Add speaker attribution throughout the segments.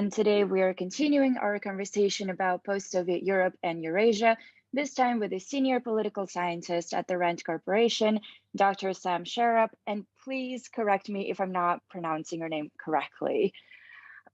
Speaker 1: And today we are continuing our conversation about post-Soviet Europe and Eurasia, this time with a senior political scientist at the RAND Corporation, Dr. Sam Charap. And please correct me if I'm not pronouncing your name correctly.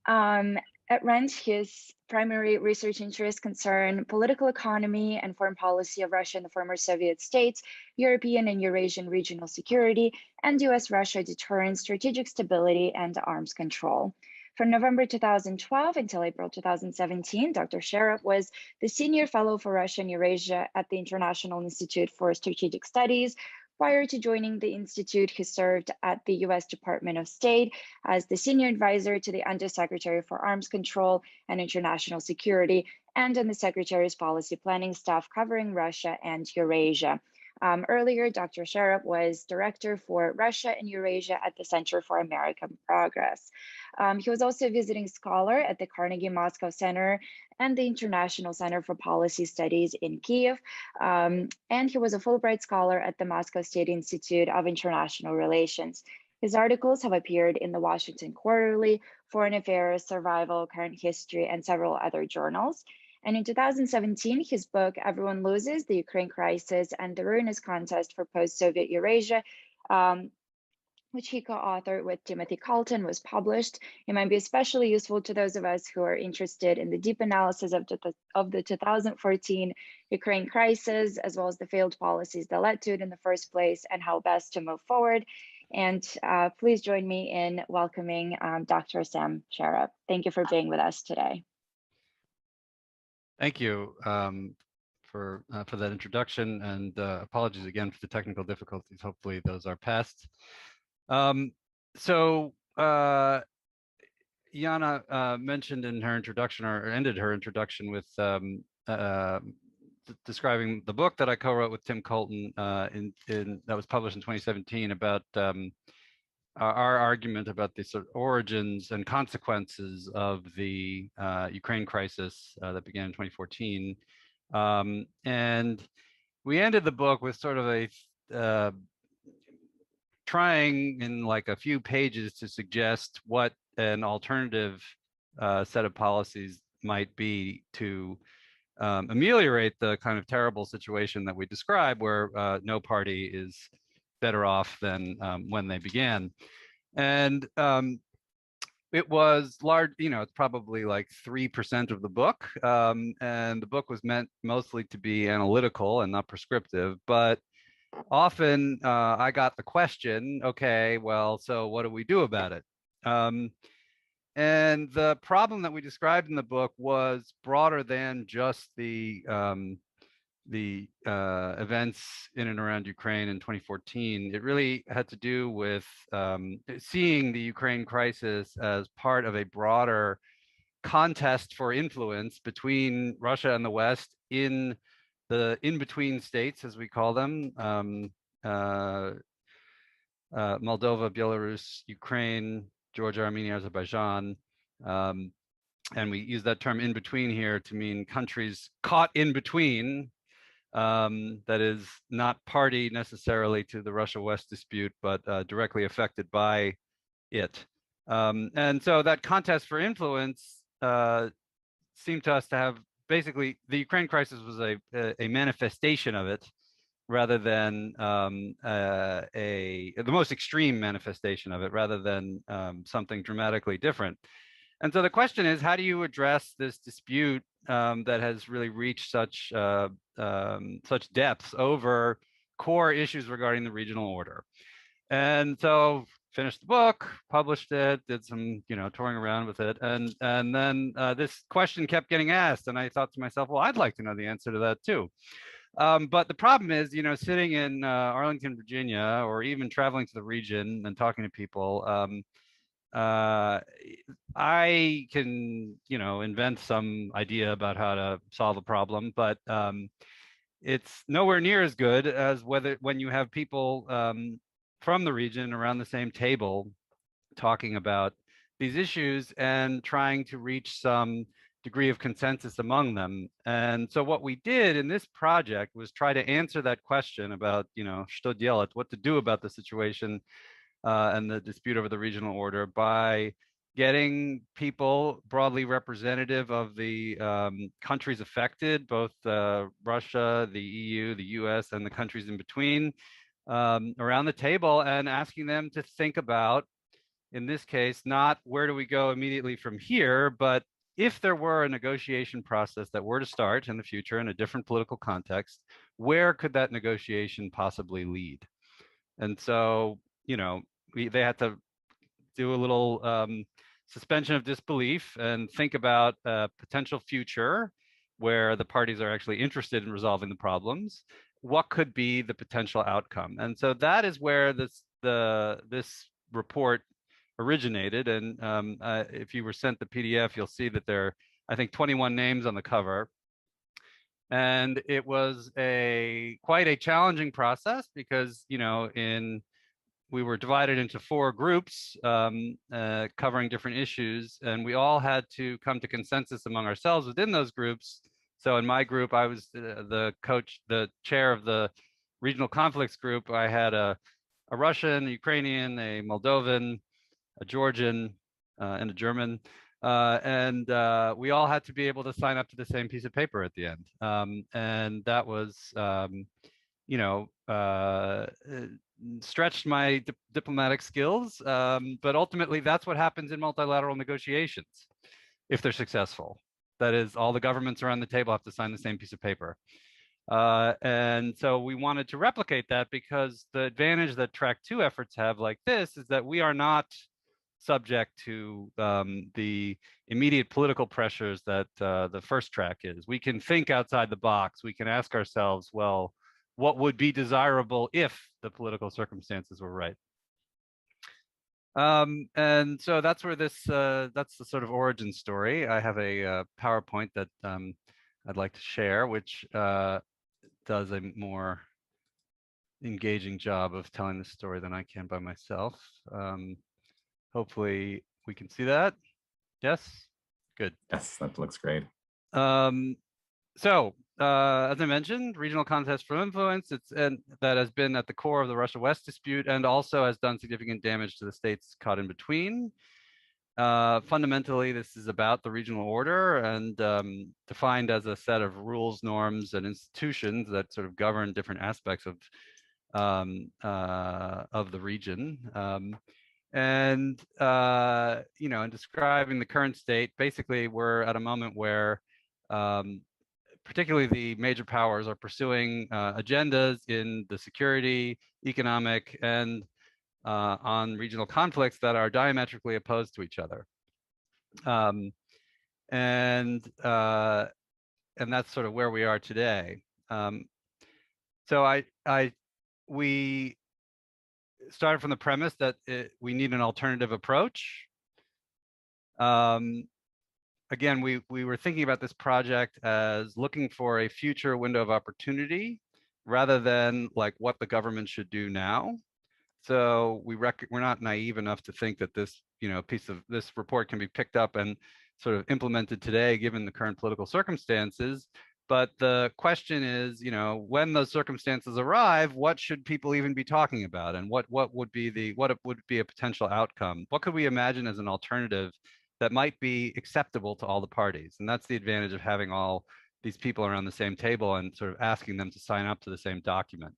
Speaker 1: Um, at RAND, his primary research interests concern political economy and foreign policy of Russia and the former Soviet states, European and Eurasian regional security, and US-Russia deterrence, strategic stability, and arms control. From November 2012 until April 2017, Dr. Charap was the Senior Fellow for Russia and Eurasia at the International Institute for Strategic Studies. Prior to joining the Institute, he served at the US Department of State as the Senior Advisor to the Undersecretary for Arms Control and International Security, and on the Secretary's policy planning staff covering Russia and Eurasia. Earlier, Dr. Charap was Director for Russia and Eurasia at the Center for American Progress. He was also a visiting scholar at the Carnegie Moscow Center and the International Center for Policy Studies in Kiev. And he was a Fulbright Scholar at the Moscow State Institute of International Relations. His articles have appeared in the Washington Quarterly, Foreign Affairs, Survival, Current History, and several other journals. And in 2017, his book, Everyone Loses, the Ukraine Crisis and the Ruinous Contest for Post-Soviet Eurasia, which he co-authored with Timothy Carlton, was published. It might be especially useful to those of us who are interested in the deep analysis of the 2014 Ukraine crisis, as well as the failed policies that led to it in the first place and how best to move forward. And please join me in welcoming Dr. Sam Charap. Thank you for being with us today.
Speaker 2: Thank you for that introduction, and apologies again for the technical difficulties. Hopefully those are past. So Yana mentioned in her introduction, or ended her introduction with describing the book that I co-wrote with Tim Colton that was published in 2017 about our argument about the sort of origins and consequences of the Ukraine crisis that began in 2014. And we ended the book with sort of a trying in like a few pages to suggest what an alternative set of policies might be to ameliorate the kind of terrible situation that we describe, where no party is better off than when they began. And it was large, it's probably like 3% of the book. And the book was meant mostly to be analytical and not prescriptive, but often I got the question, okay, well, so what do we do about it? And the problem that we described in the book was broader than just the events in and around Ukraine in 2014. It really had to do with seeing the Ukraine crisis as part of a broader contest for influence between Russia and the West in the in-between states, as we call them, Moldova, Belarus, Ukraine, Georgia, Armenia, Azerbaijan. And we use that term in between here to mean countries caught in between, that is not party necessarily to the Russia-West dispute, but directly affected by it. And so that contest for influence seemed to us to have basically, the Ukraine crisis was a manifestation of it, rather than the most extreme manifestation of it, rather than something dramatically different. And so the question is, how do you address this dispute that has really reached such depths over core issues regarding the regional order? And so finished the book, published it, did some touring around with it, and then this question kept getting asked, and I thought to myself, well, I'd like to know the answer to that too. But the problem is, sitting in Arlington, Virginia, or even traveling to the region and talking to people, I can, invent some idea about how to solve a problem, but it's nowhere near as good as when you have people from the region around the same table talking about these issues and trying to reach some degree of consensus among them. And so what we did in this project was try to answer that question about, что делать, what to do about the situation and the dispute over the regional order, by getting people broadly representative of the countries affected, both Russia, the EU, the US, and the countries in between, around the table, and asking them to think about, in this case, not where do we go immediately from here, but if there were a negotiation process that were to start in the future in a different political context, where could that negotiation possibly lead? And so, they had to do a little suspension of disbelief and think about a potential future where the parties are actually interested in resolving the problems. What could be the potential outcome? And so that is where this report originated. And if you were sent the PDF, you'll see that there are, I think, 21 names on the cover. And it was quite a challenging process because, we were divided into 4 groups covering different issues, and we all had to come to consensus among ourselves within those groups. So in my group, I was the chair of the regional conflicts group. I had a Russian, a Ukrainian, a Moldovan, a Georgian, and a German. And we all had to be able to sign up to the same piece of paper at the end. And that was, stretched my diplomatic skills, but ultimately that's what happens in multilateral negotiations if they're successful. That is, all the governments around the table have to sign the same piece of paper. And so we wanted to replicate that, because the advantage that track 2 efforts have like this is that we are not subject to the immediate political pressures that the first track is. We can think outside the box. We can ask ourselves, well, what would be desirable if the political circumstances were right? And so that's where that's the sort of origin story. I have a PowerPoint that I'd like to share, which does a more engaging job of telling the story than I can by myself. Hopefully we can see that. Yes, good.
Speaker 3: Yes, that looks great.
Speaker 2: So, as I mentioned, regional contest for influence, that has been at the core of the Russia-West dispute, and also has done significant damage to the states caught in between. Fundamentally, this is about the regional order, and defined as a set of rules, norms, and institutions that sort of govern different aspects of the region. And in describing the current state, basically we're at a moment where particularly the major powers are pursuing agendas in the security, economic, and on regional conflicts that are diametrically opposed to each other. And that's sort of where we are today. So we started from the premise that we need an alternative approach. Again, we were thinking about this project as looking for a future window of opportunity rather than like what the government should do now. So we're not naive enough to think that this piece of this report can be picked up and sort of implemented today given the current political circumstances. But the question is, when those circumstances arrive, what should people even be talking about, and what would be a potential outcome? What could we imagine as an alternative that might be acceptable to all the parties? And that's the advantage of having all these people around the same table and sort of asking them to sign up to the same document.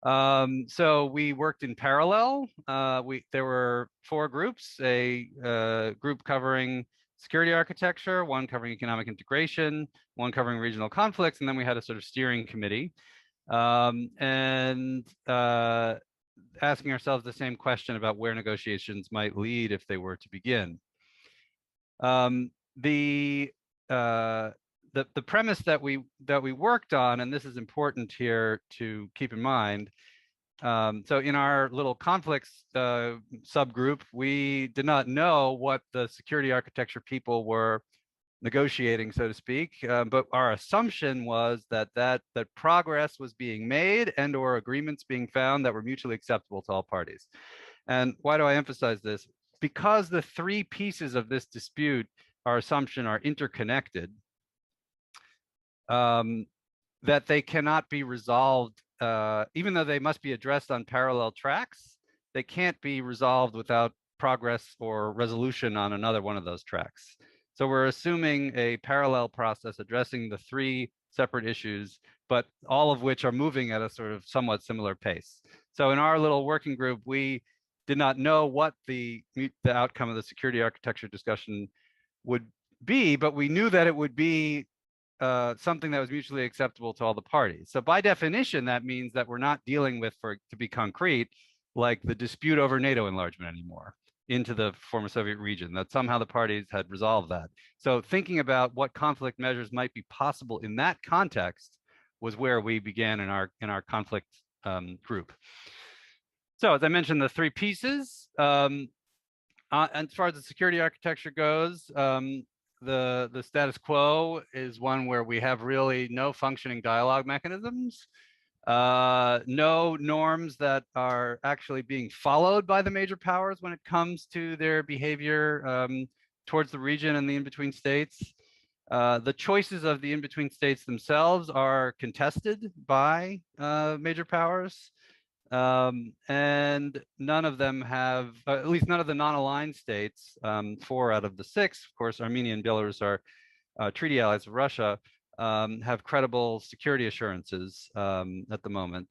Speaker 2: So we worked in parallel. There were 4 groups, a group covering security architecture, one covering economic integration, one covering regional conflicts, and then we had a sort of steering committee. And asking ourselves the same question about where negotiations might lead if they were to begin. The premise that we worked on, and this is important here to keep in mind. So in our little conflicts subgroup, we did not know what the security architecture people were negotiating, so to speak, but our assumption was that progress was being made and/or agreements being found that were mutually acceptable to all parties. And why do I emphasize this? Because the 3 pieces of this dispute, our assumption, are interconnected, that they cannot be resolved, even though they must be addressed on parallel tracks. They can't be resolved without progress or resolution on another one of those tracks. So we're assuming a parallel process addressing the three separate issues, but all of which are moving at a sort of somewhat similar pace. So in our little working group, we did not know what the outcome of the security architecture discussion would be, but we knew that it would be something that was mutually acceptable to all the parties. So by definition, that means that we're not dealing with, to be concrete, like the dispute over NATO enlargement anymore into the former Soviet region, that somehow the parties had resolved that. So thinking about what conflict measures might be possible in that context was where we began in our conflict group. So as I mentioned, the three pieces, as far as the security architecture goes, the status quo is one where we have really no functioning dialogue mechanisms, no norms that are actually being followed by the major powers when it comes to their behavior towards the region and the in-between states. The choices of the in-between states themselves are contested by major powers. And none of them have, at least none of the non-aligned states, 4 out of the 6, of course, Armenia and Belarus are treaty allies of Russia, have credible security assurances at the moment.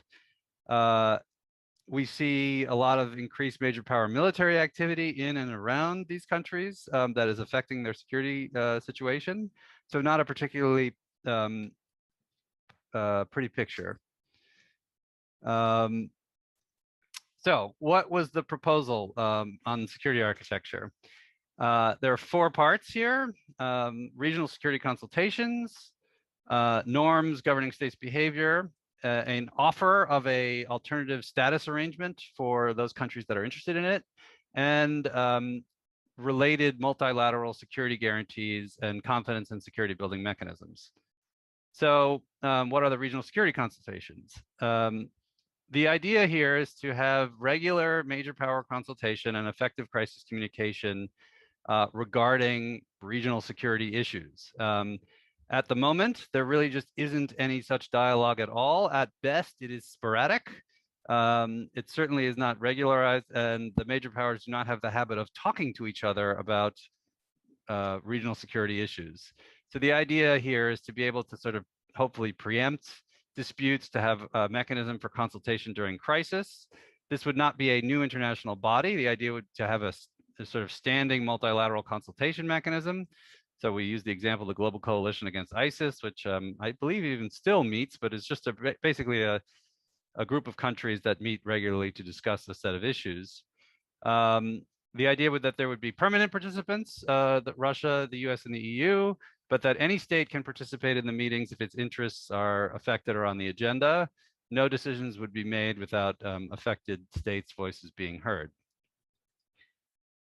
Speaker 2: We see a lot of increased major power military activity in and around these countries that is affecting their security situation. So not a particularly pretty picture. So what was the proposal on security architecture? There are 4 parts here: regional security consultations, norms governing states' behavior, an offer of a alternative status arrangement for those countries that are interested in it, and related multilateral security guarantees and confidence and security building mechanisms. So what are the regional security consultations? The idea here is to have regular major power consultation and effective crisis communication regarding regional security issues. At the moment, there really just isn't any such dialogue at all. At best, it is sporadic. It certainly is not regularized, and the major powers do not have the habit of talking to each other about regional security issues. So the idea here is to be able to sort of hopefully preempt disputes, to have a mechanism for consultation during crisis. This would not be a new international body. The idea would to have a sort of standing multilateral consultation mechanism. So we use the example of the Global Coalition Against ISIS, which I believe even still meets, but it's just basically a group of countries that meet regularly to discuss a set of issues. The idea would that there would be permanent participants, that Russia, the US, and the EU, but that any state can participate in the meetings if its interests are affected or on the agenda. No decisions would be made without affected states' voices being heard.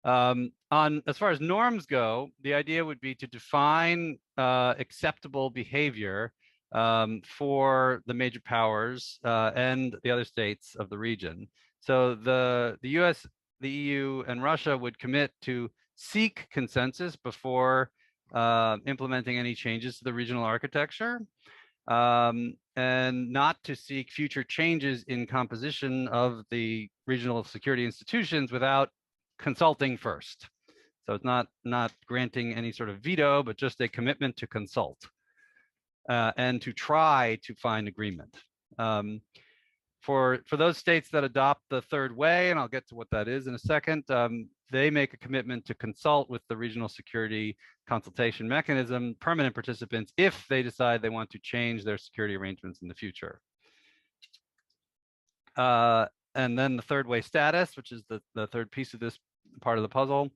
Speaker 2: As far as norms go, the idea would be to define acceptable behavior for the major powers and the other states of the region. So the US, the EU, and Russia would commit to seek consensus before implementing any changes to the regional architecture, and not to seek future changes in composition of the regional security institutions without consulting first. So it's not granting any sort of veto, but just a commitment to consult and to try to find agreement. For those states that adopt the third way, and I'll get to what that is in a second, they make a commitment to consult with the regional security consultation mechanism, permanent participants, if they decide they want to change their security arrangements in the future. And then the third way status, which is the third piece of this part of the puzzle,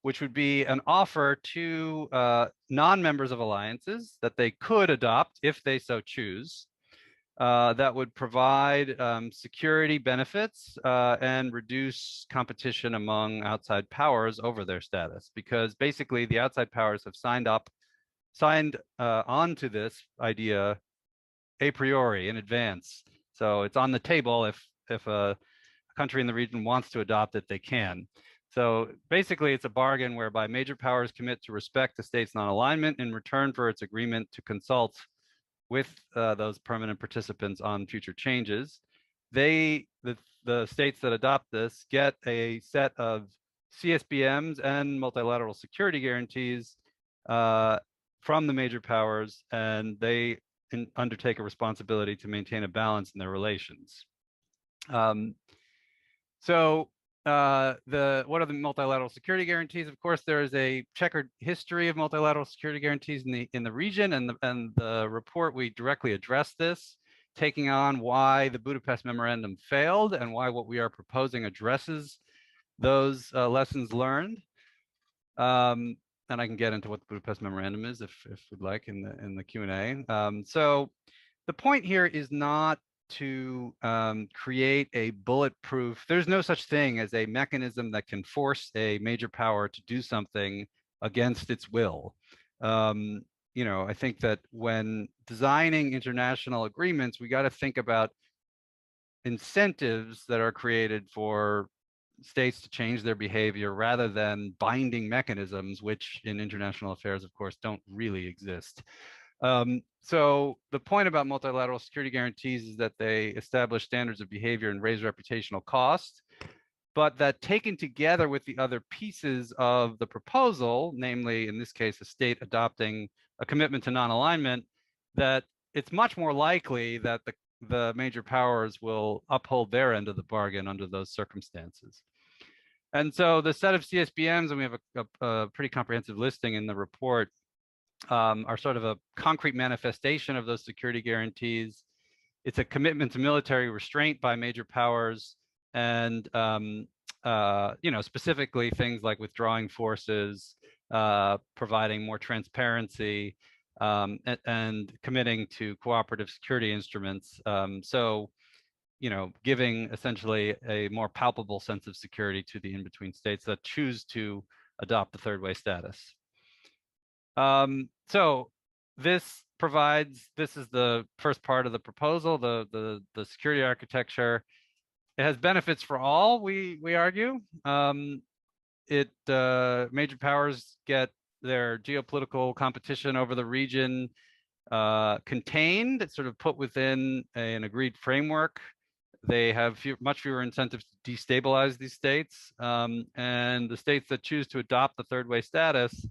Speaker 2: which would be an offer to non-members of alliances that they could adopt if they so choose, that would provide security benefits and reduce competition among outside powers over their status, because basically the outside powers have signed on to this idea a priori in advance. So it's on the table. If a country in the region wants to adopt it, they can. So basically, it's a bargain whereby major powers commit to respect the state's non-alignment in return for its agreement to consult with those permanent participants on future changes. The states that adopt this get a set of CSBMs and multilateral security guarantees from the major powers, and they undertake a responsibility to maintain a balance in their relations. So what are the multilateral security guarantees? Of course, there is a checkered history of multilateral security guarantees in the region, and the report we directly address this, taking on why the Budapest Memorandum failed and why what we are proposing addresses those lessons learned. And I can get into what the Budapest Memorandum is if we'd like in the Q&A. So the point here is not to create a bulletproof, there's no such thing as a mechanism that can force a major power to do something against its will. You know, I think that when designing international agreements, we got to think about incentives that are created for states to change their behavior rather than binding mechanisms, which in international affairs, of course, don't really exist. So the point about multilateral security guarantees is that they establish standards of behavior and raise reputational costs, but that taken together with the other pieces of the proposal, namely, in this case, a state adopting a commitment to non-alignment, that it's much more likely that the major powers will uphold their end of the bargain under those circumstances. And so the set of CSBMs, and we have a pretty comprehensive listing in the report, are sort of a concrete manifestation of those security guarantees. It's a commitment to military restraint by major powers, and you know, specifically things like withdrawing forces, providing more transparency, and committing to cooperative security instruments. So, you know, giving essentially a more palpable sense of security to the in-between states that choose to adopt the third way status. So this is the first part of the proposal, the security architecture. It has benefits for all, we argue. Major powers get their geopolitical competition over the region contained, sort of put within an agreed framework. They have much fewer incentives to destabilize these states, and the states that choose to adopt the third way status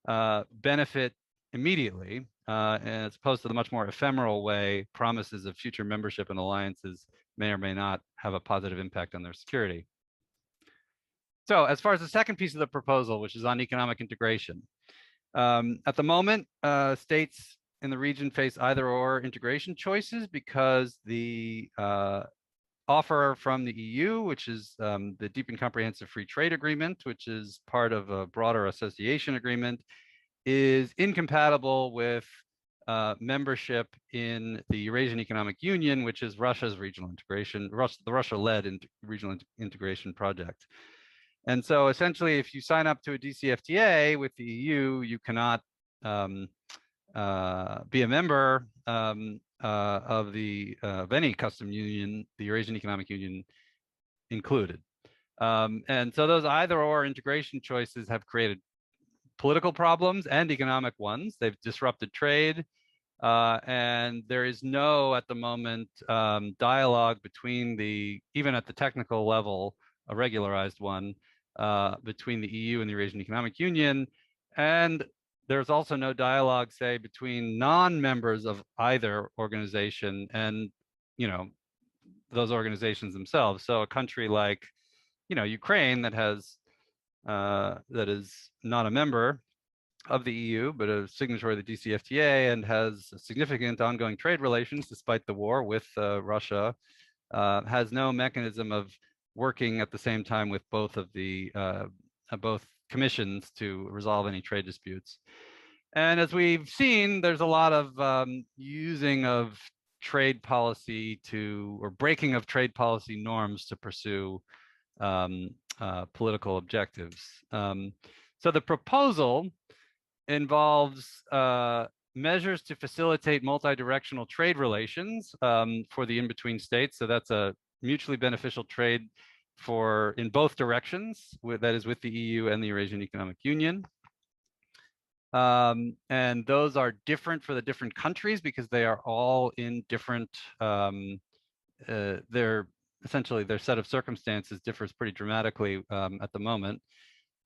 Speaker 2: benefit immediately, as opposed to the much more ephemeral way promises of future membership and alliances may or may not have a positive impact on their security. So as far as the second piece of the proposal, which is on economic integration, at the moment, states in the region face either or integration choices because the offer from the EU, which is the Deep and Comprehensive Free Trade Agreement, which is part of a broader association agreement, is incompatible with membership in the Eurasian Economic Union, which is Russia's regional integration, the Russia-led regional integration project. And so essentially, if you sign up to a DCFTA with the EU, you cannot be a member of any custom union, the Eurasian Economic Union included. And so those either or integration choices have created political problems and economic ones. They've disrupted trade, and there is no, at the moment, dialogue between even at the technical level, a regularized one, between the EU and the Eurasian Economic Union. And there's also no dialogue, say, between non-members of either organization and, you know, those organizations themselves. So a country like, you know, Ukraine that is not a member of the EU, but a signatory of the DCFTA and has significant ongoing trade relations despite the war with Russia, has no mechanism of working at the same time with both commissions to resolve any trade disputes. And as we've seen, there's a lot of using of trade policy or breaking of trade policy norms to pursue political objectives. So the proposal involves measures to facilitate multi-directional trade relations for the in-between states. So that's a mutually beneficial trade in both directions, that is with the EU and the Eurasian Economic Union. And those are different for the different countries because they are all in different, they're essentially their set of circumstances differs pretty dramatically at the moment.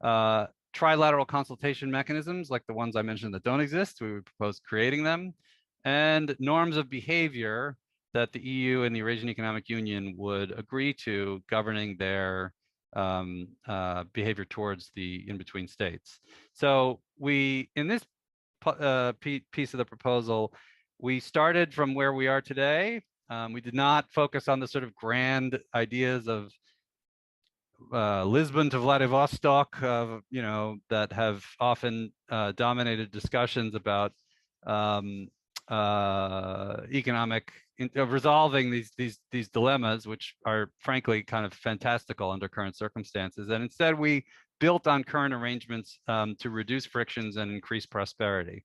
Speaker 2: Trilateral consultation mechanisms like the ones I mentioned that don't exist, we would propose creating them, and norms of behavior that the EU and the Eurasian Economic Union would agree to governing their behavior towards the in-between states. So we, in this piece of the proposal, we started from where we are today. We did not focus on the sort of grand ideas of Lisbon to Vladivostok, that have often dominated discussions about economic resolving these dilemmas, which are frankly kind of fantastical under current circumstances. And instead, we built on current arrangements to reduce frictions and increase prosperity.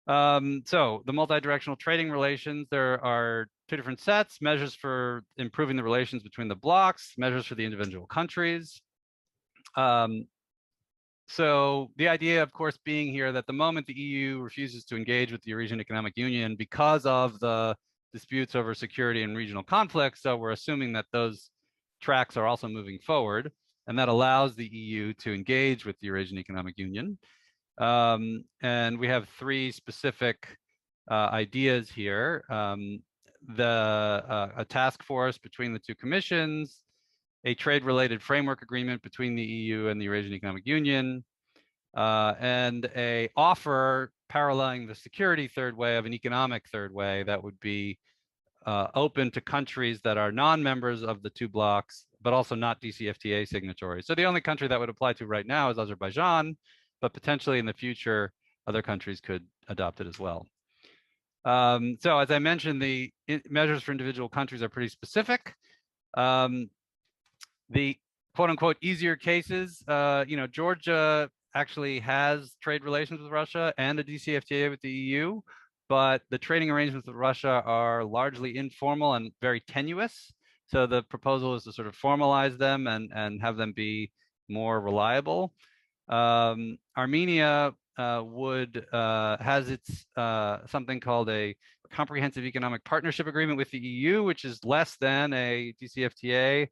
Speaker 2: So the multi-directional trading relations, there are two different sets: measures for improving the relations between the blocs, measures for the individual countries. So the idea, of course, being here that the moment the EU refuses to engage with the Eurasian Economic Union because of the disputes over security and regional conflicts, so we're assuming that those tracks are also moving forward, and that allows the EU to engage with the Eurasian Economic Union. And we have three specific ideas here. A task force between the two commissions, a trade-related framework agreement between the EU and the Eurasian Economic Union, and a offer paralleling the security third way of an economic third way that would be open to countries that are non-members of the two blocs, but also not DCFTA signatories. So the only country that would apply to right now is Azerbaijan, but potentially in the future, other countries could adopt it as well. So as I mentioned, the measures for individual countries are pretty specific. The quote unquote easier cases, Georgia actually has trade relations with Russia and a DCFTA with the EU, but the trading arrangements with Russia are largely informal and very tenuous. So the proposal is to sort of formalize them and have them be more reliable. Armenia has its something called a comprehensive economic partnership agreement with the EU, which is less than a DCFTA,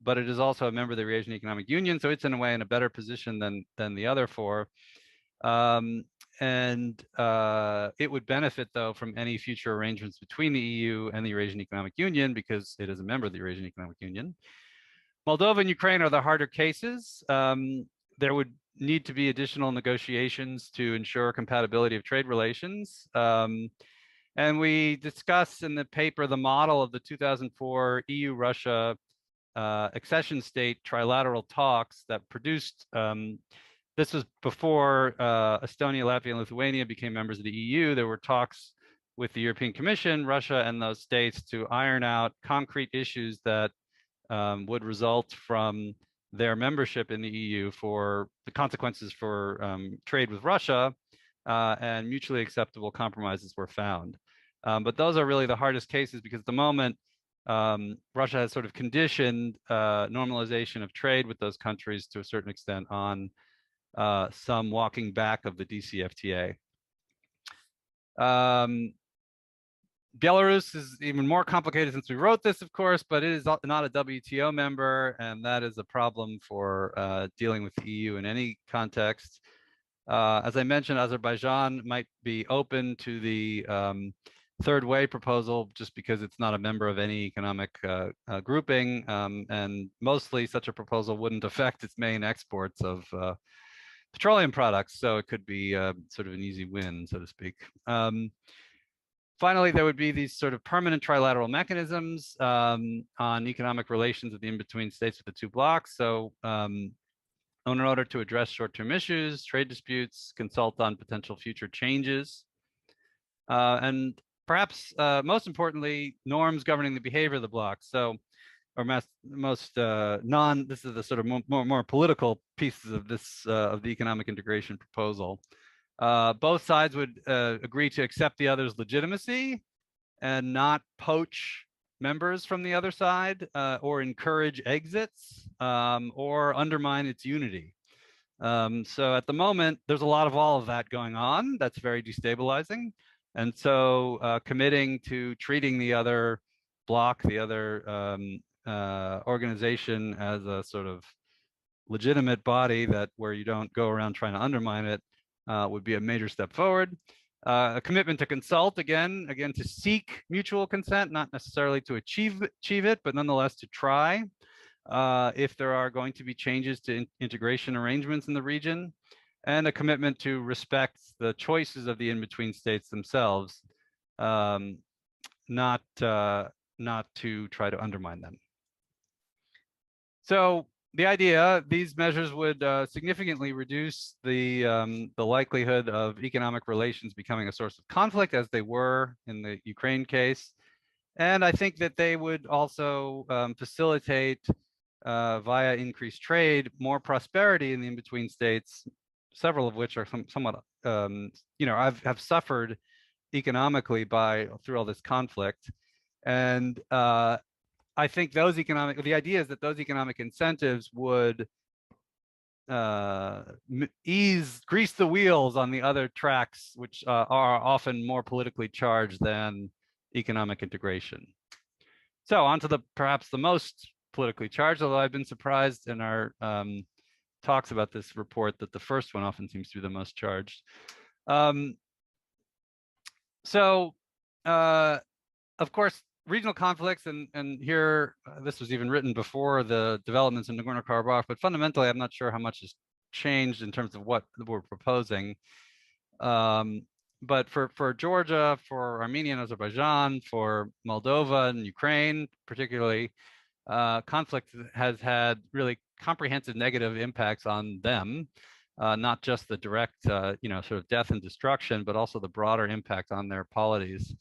Speaker 2: but it is also a member of the Eurasian Economic Union, so it's in a way in a better position than the other four. It would benefit, though, from any future arrangements between the EU and the Eurasian Economic Union because it is a member of the Eurasian Economic Union. Moldova and Ukraine are the harder cases. There would need to be additional negotiations to ensure compatibility of trade relations. And we discuss in the paper the model of the 2004 EU-Russia accession state trilateral talks that produced, this was before Estonia, Latvia, and Lithuania became members of the EU. There were talks with the European Commission, Russia, and those states to iron out concrete issues that would result from their membership in the EU for the consequences for trade with Russia, and mutually acceptable compromises were found. But those are really the hardest cases because at the moment, Russia has sort of conditioned normalization of trade with those countries to a certain extent on some walking back of the DCFTA. Belarus is even more complicated since we wrote this, of course, but it is not a WTO member, and that is a problem for dealing with the EU in any context. As I mentioned, Azerbaijan might be open to the third way proposal just because it's not a member of any economic grouping, and mostly such a proposal wouldn't affect its main exports of petroleum products, so it could be sort of an easy win, so to speak. Finally, there would be these sort of permanent trilateral mechanisms on economic relations of the in-between states with the two blocs. So in order to address short-term issues, trade disputes, consult on potential future changes, and perhaps most importantly, norms governing the behavior of the blocs. So, or this is the sort of more political pieces of this of the economic integration proposal. Both sides would agree to accept the other's legitimacy and not poach members from the other side or encourage exits or undermine its unity. So at the moment, there's a lot of all of that going on. That's very destabilizing. And so committing to treating the other bloc the other organization as a sort of legitimate body that where you don't go around trying to undermine it would be a major step forward. A commitment to consult, again to seek mutual consent, not necessarily to achieve it, but nonetheless to try. If there are going to be changes to integration arrangements in the region, and a commitment to respect the choices of the in-between states themselves, not to try to undermine them. So the idea, these measures would significantly reduce the likelihood of economic relations becoming a source of conflict, as they were in the Ukraine case. And I think that they would also facilitate, via increased trade, more prosperity in the in-between states, several of which are somewhat, have suffered economically through all this conflict. And I think the idea is that those economic incentives would grease the wheels on the other tracks, which are often more politically charged than economic integration. So on to perhaps the most politically charged, although I've been surprised in our talks about this report that the first one often seems to be the most charged. Of course, regional conflicts, and here, this was even written before the developments in Nagorno-Karabakh, but fundamentally, I'm not sure how much has changed in terms of what we're proposing. But for Georgia, for Armenia and Azerbaijan, for Moldova and Ukraine, particularly, conflict has had really comprehensive negative impacts on them, not just the direct, sort of death and destruction, but also the broader impact on their polities.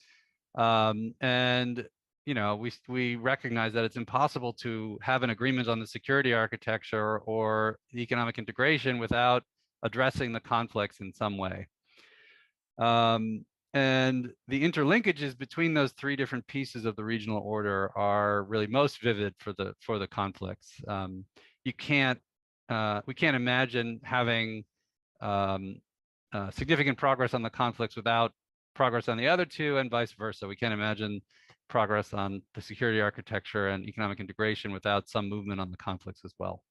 Speaker 2: And we recognize that it's impossible to have an agreement on the security architecture or the economic integration without addressing the conflicts in some way. And the interlinkages between those three different pieces of the regional order are really most vivid for the conflicts. We can't imagine having significant progress on the conflicts without progress on the other two, and vice versa. We can't imagine progress on the security architecture and economic integration without some movement on the conflicts as well.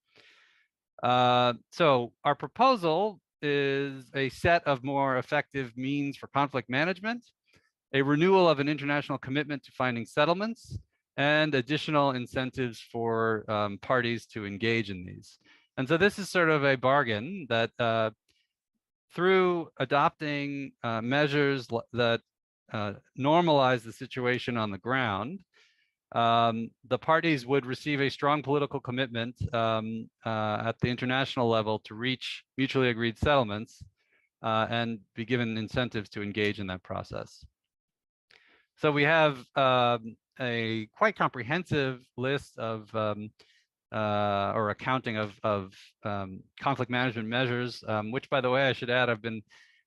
Speaker 2: So our proposal is a set of more effective means for conflict management, a renewal of an international commitment to finding settlements, and additional incentives for parties to engage in these. And so this is sort of a bargain that through adopting measures that normalize the situation on the ground, the parties would receive a strong political commitment at the international level to reach mutually agreed settlements and be given incentives to engage in that process. So we have a quite comprehensive list of or accounting of conflict management measures, which, by the way, I should add, I've been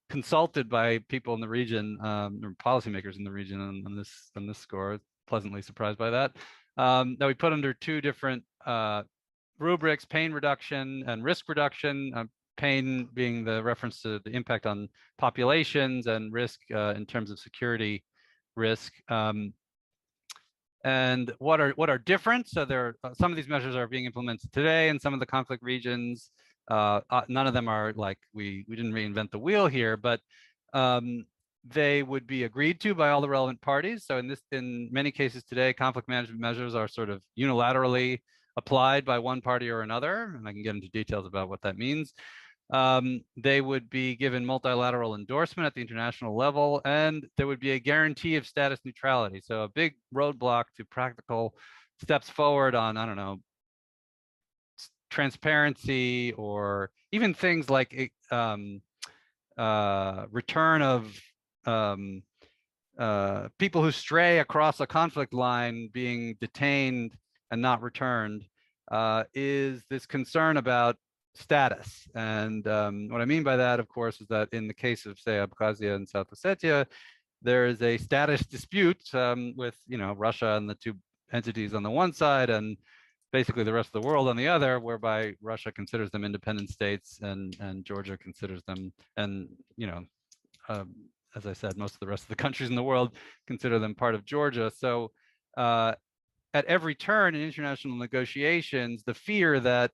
Speaker 2: consulted by people in the region, or policymakers in the region on this score. Pleasantly surprised by that. That we put under two different rubrics: pain reduction and risk reduction. Pain being the reference to the impact on populations, and risk in terms of security risk. And what are different? So there are some of these measures are being implemented today in some of the conflict regions. None of them are like we didn't reinvent the wheel here, but they would be agreed to by all the relevant parties. So in many cases today, conflict management measures are sort of unilaterally applied by one party or another, and I can get into details about what that means. They would be given multilateral endorsement at the international level, and there would be a guarantee of status neutrality. So a big roadblock to practical steps forward on, I don't know, transparency, or even things like return of people who stray across a conflict line being detained and not returned, is this concern about status. And what I mean by that, of course, is that in the case of, say, Abkhazia and South Ossetia, there is a status dispute with, Russia and the two entities on the one side, and basically the rest of the world on the other, whereby Russia considers them independent states and Georgia considers them, and as I said, most of the rest of the countries in the world consider them part of Georgia. So at every turn in international negotiations, the fear that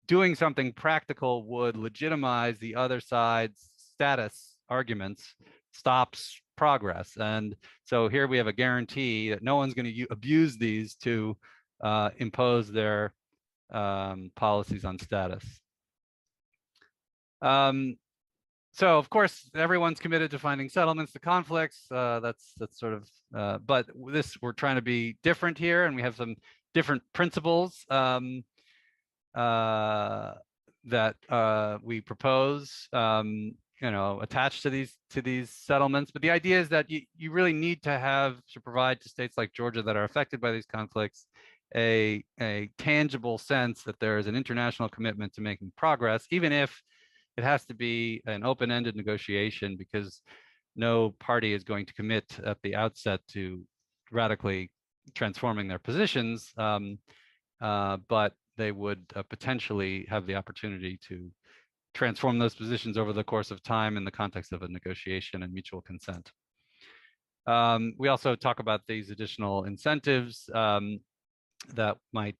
Speaker 2: doing something practical would legitimize the other side's status arguments stops progress. And so here we have a guarantee that no one's going to abuse these to impose their policies on status. So of course, everyone's committed to finding settlements to conflicts. That's sort of, but we're trying to be different here, and we have some different principles that we propose, attached to these settlements. But the idea is that you really need to provide to states like Georgia that are affected by these conflicts a tangible sense that there is an international commitment to making progress, even if it has to be an open-ended negotiation, because no party is going to commit at the outset to radically transforming their positions, but they would potentially have the opportunity to transform those positions over the course of time in the context of a negotiation and mutual consent. We also talk about these additional incentives that might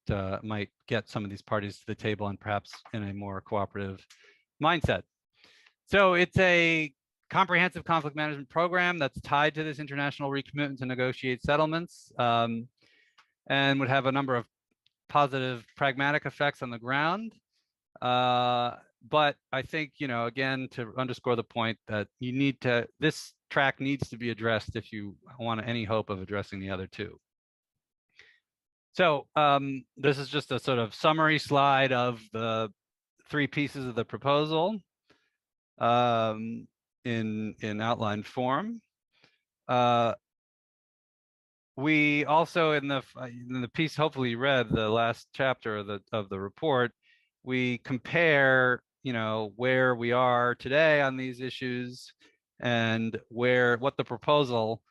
Speaker 2: get some of these parties to the table, and perhaps in a more cooperative mindset. So it's a comprehensive conflict management program that's tied to this international recommitment to negotiate settlements, and would have a number of positive pragmatic effects on the ground. But I think, again, to underscore the point that this track needs to be addressed if you want any hope of addressing the other two. So this is just a sort of summary slide of the three pieces of the proposal in outline form. We also, in the piece, hopefully you read the last chapter of the report, we compare, where we are today on these issues and what the proposal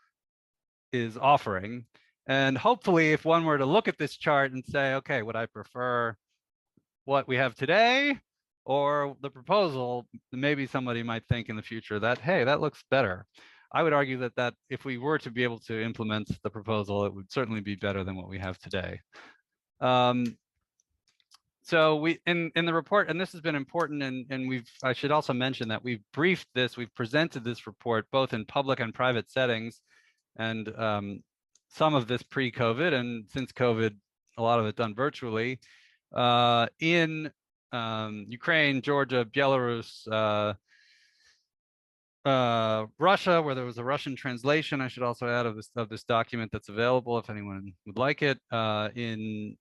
Speaker 2: is offering. And hopefully, if one were to look at this chart and say, okay, would I prefer what we have today or the proposal, maybe somebody might think in the future that, hey, that looks better. I would argue that if we were to be able to implement the proposal, it would certainly be better than what we have today. So we in the report, and this has been important, and I should also mention that we've briefed this, we've presented this report both in public and private settings, and some of this pre-COVID, and since COVID, a lot of it done virtually, in Ukraine, Georgia, Belarus, Russia, where there was a Russian translation, I should also add, of this document that's available if anyone would like it, in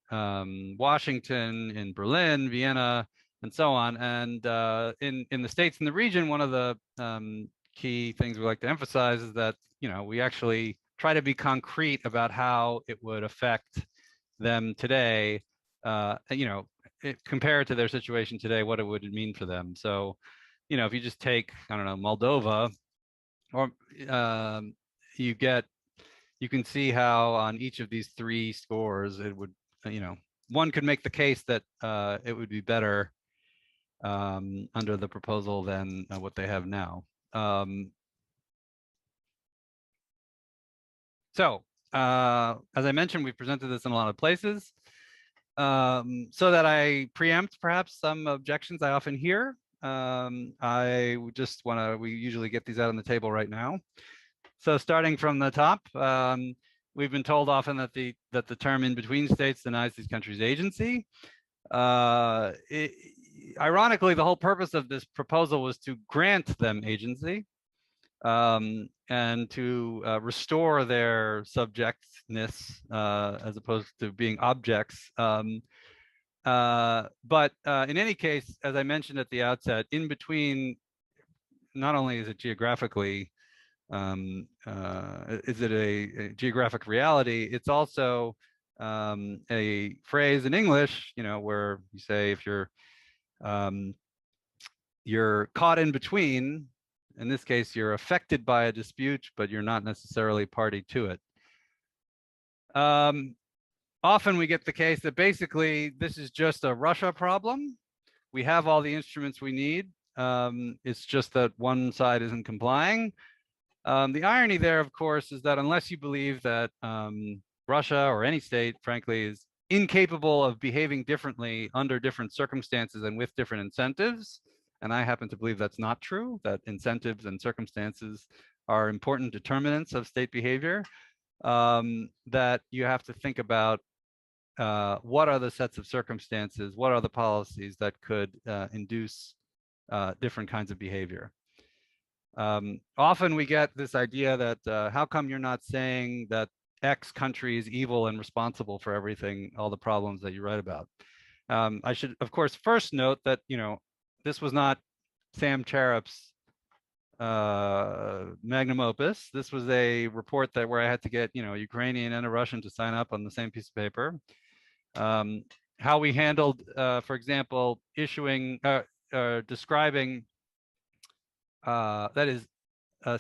Speaker 2: Washington, in Berlin, Vienna, and so on. And in the states in the region, one of the key things we like to emphasize is that we actually try to be concrete about how it would affect them today, compared to their situation today, what it would mean for them. So if you just take, I don't know, Moldova, or you can see how on each of these three scores, it would, one could make the case that it would be better under the proposal than what they have now. So as I mentioned, we presented this in a lot of places. So that I preempt perhaps some objections I often hear, I just we usually get these out on the table right now. So starting from the top, we've been told often that the term "in between states" denies these countries agency. Ironically, the whole purpose of this proposal was to grant them agency, and to restore their subjectness as opposed to being objects. But in any case, as I mentioned at the outset, in between, not only is it geographically, is it a geographic reality, it's also a phrase in English, where you say if you're caught in between, in this case, you're affected by a dispute, but you're not necessarily party to it. Often we get the case that basically this is just a Russia problem. We have all the instruments we need. It's just that one side isn't complying. The irony there, of course, is that unless you believe that Russia or any state, frankly, is incapable of behaving differently under different circumstances and with different incentives. And I happen to believe that's not true, that incentives and circumstances are important determinants of state behavior, that you have to think about what are the sets of circumstances, what are the policies that could induce different kinds of behavior. Often we get this idea that how come you're not saying that X country is evil and responsible for everything, all the problems that you write about? I should, of course, first note that, this was not Sam Charap's magnum opus. This was a report where I had to get, a Ukrainian and a Russian to sign up on the same piece of paper. How we handled, for example, describing, that is,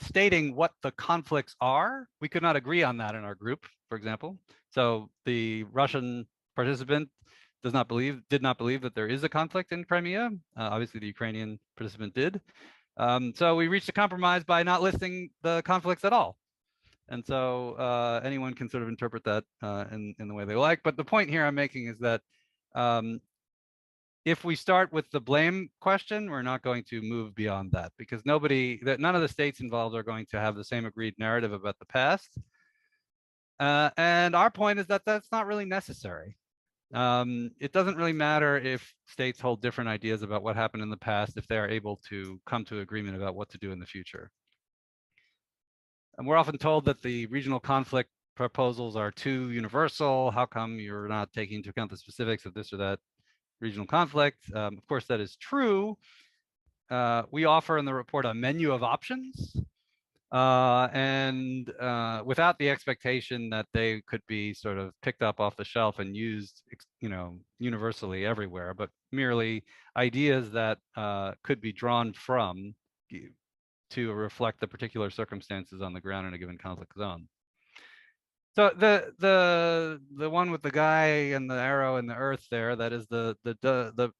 Speaker 2: stating what the conflicts are. We could not agree on that in our group, for example. So the Russian participant did not believe that there is a conflict in Crimea. Obviously, the Ukrainian participant did. So we reached a compromise by not listing the conflicts at all. And so anyone can sort of interpret that in the way they like. But the point here I'm making is that if we start with the blame question, we're not going to move beyond that, because none of the states involved are going to have the same agreed narrative about the past. And our point is that that's not really necessary. It doesn't really matter if states hold different ideas about what happened in the past if they are able to come to agreement about what to do in the future. And we're often told that the regional conflict proposals are too universal. How come you're not taking into account the specifics of this or that regional conflict? Of course, that is true. We offer in the report a menu of options, and without the expectation that they could be sort of picked up off the shelf and used, universally everywhere, but merely ideas that could be drawn from to reflect the particular circumstances on the ground in a given conflict zone. So the one with the guy and the arrow and the earth there, that is the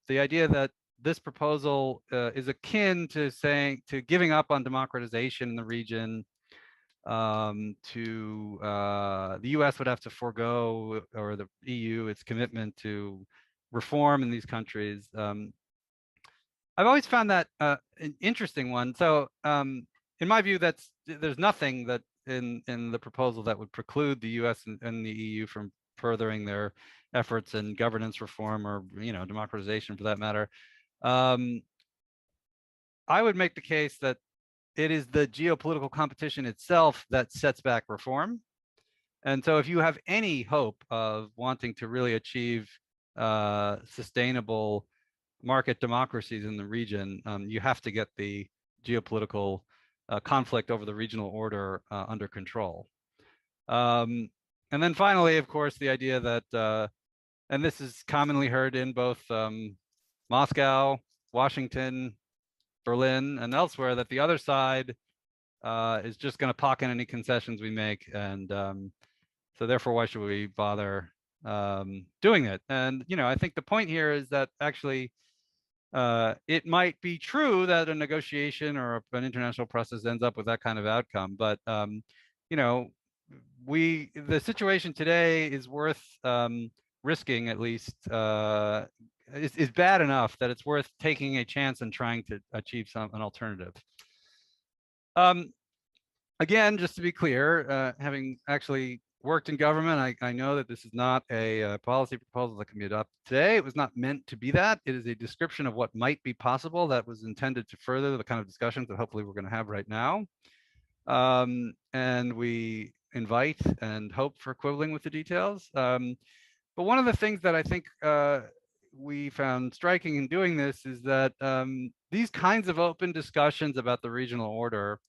Speaker 2: idea that this proposal is akin to giving up on democratization in the region. The U.S. would have to forego, or the EU, its commitment to reform in these countries. I've always found that an interesting one. So in my view, there's nothing that in the proposal that would preclude the US and the EU from furthering their efforts in governance reform, or democratization for that matter. I would make the case that it is the geopolitical competition itself that sets back reform. And so if you have any hope of wanting to really achieve sustainable market democracies in the region, you have to get the geopolitical conflict over the regional order under control. And then finally, of course, the idea that, and this is commonly heard in both Moscow, Washington, Berlin, and elsewhere, that the other side is just going to pocket any concessions we make. And so therefore, why should we bother doing it? And, I think the point here is that actually, it might be true that a negotiation or an international process ends up with that kind of outcome, but the situation today is worth risking, at least is bad enough that it's worth taking a chance and trying to achieve an alternative. Again, just to be clear, having actually worked in government, I know that this is not a policy proposal that can be adopted today. It was not meant to be that. It is a description of what might be possible that was intended to further the kind of discussions that hopefully we're going to have right now. And we invite and hope for quibbling with the details. But one of the things that I think we found striking in doing this is that these kinds of open discussions about the regional order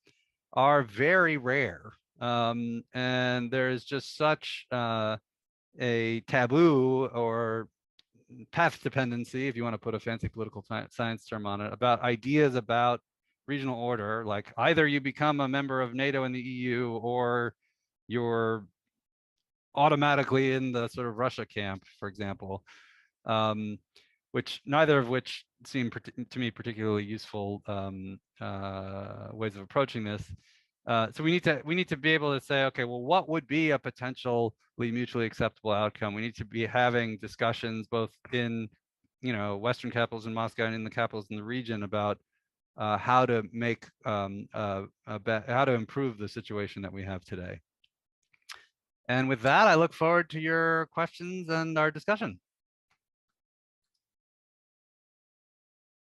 Speaker 2: are very rare. And there is just such a taboo or path dependency, if you want to put a fancy political science term on it, about ideas about regional order, like either you become a member of NATO and the EU, or you're automatically in the sort of Russia camp, for example, neither of which seem to me particularly useful ways of approaching this. So we need to be able to say, okay, well, what would be a potentially mutually acceptable outcome? We need to be having discussions both in, Western capitals in Moscow and in the capitals in the region about how to make how to improve the situation that we have today. And with that, I look forward to your questions and our discussion.